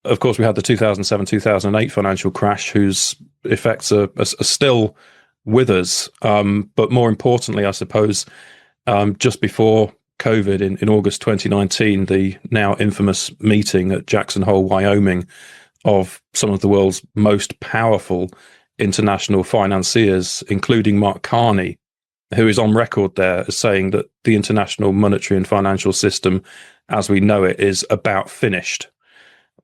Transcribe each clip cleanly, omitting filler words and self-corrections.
of course, we had the 2007-2008 financial crash, whose effects are still with us. But more importantly, I suppose, just before COVID in August 2019, the now infamous meeting at Jackson Hole, Wyoming, of some of the world's most powerful international financiers, including Mark Carney, who is on record there as saying that the international monetary and financial system, as we know it, is about finished.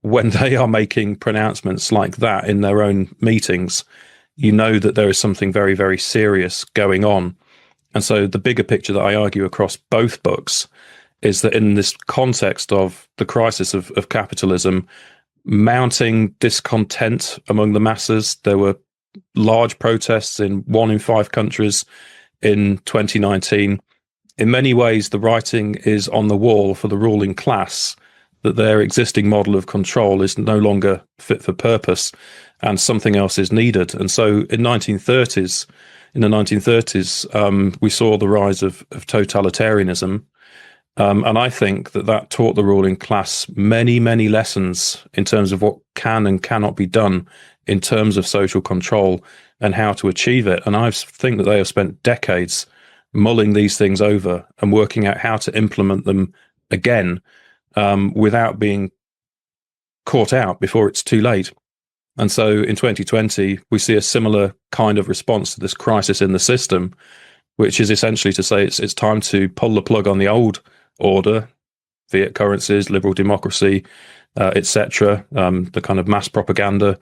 When they are making pronouncements like that in their own meetings, you know that there is something very, very serious going on. And so the bigger picture that I argue across both books is that in this context of the crisis of capitalism, mounting discontent among the masses, there were large protests in 1 in 5 countries in 2019. In many ways, the writing is on the wall for the ruling class that their existing model of control is no longer fit for purpose and something else is needed. And so in the 1930s, we saw the rise of totalitarianism. And I think that taught the ruling class many, many lessons in terms of what can and cannot be done in terms of social control and how to achieve it. And I think that they have spent decades mulling these things over and working out how to implement them again, without being caught out before it's too late. And so in 2020, we see a similar kind of response to this crisis in the system, which is essentially to say it's time to pull the plug on the old order, fiat currencies, liberal democracy, etc., the kind of mass propaganda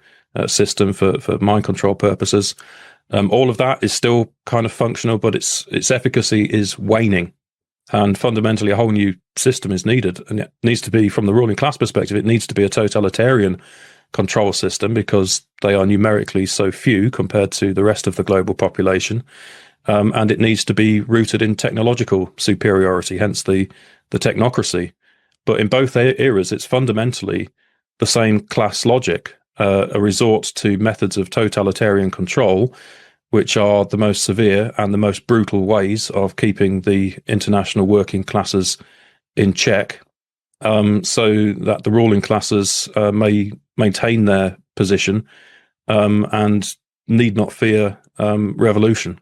system for mind control purposes. All of that is still kind of functional, but its efficacy is waning. And fundamentally, a whole new system is needed. And it needs to be, from the ruling class perspective, it needs to be a totalitarian control system because they are numerically so few compared to the rest of the global population. And it needs to be rooted in technological superiority, hence the technocracy. But in both eras, it's fundamentally the same class logic, a resort to methods of totalitarian control, which are the most severe and the most brutal ways of keeping the international working classes in check, so that the ruling classes may maintain their position and need not fear revolution.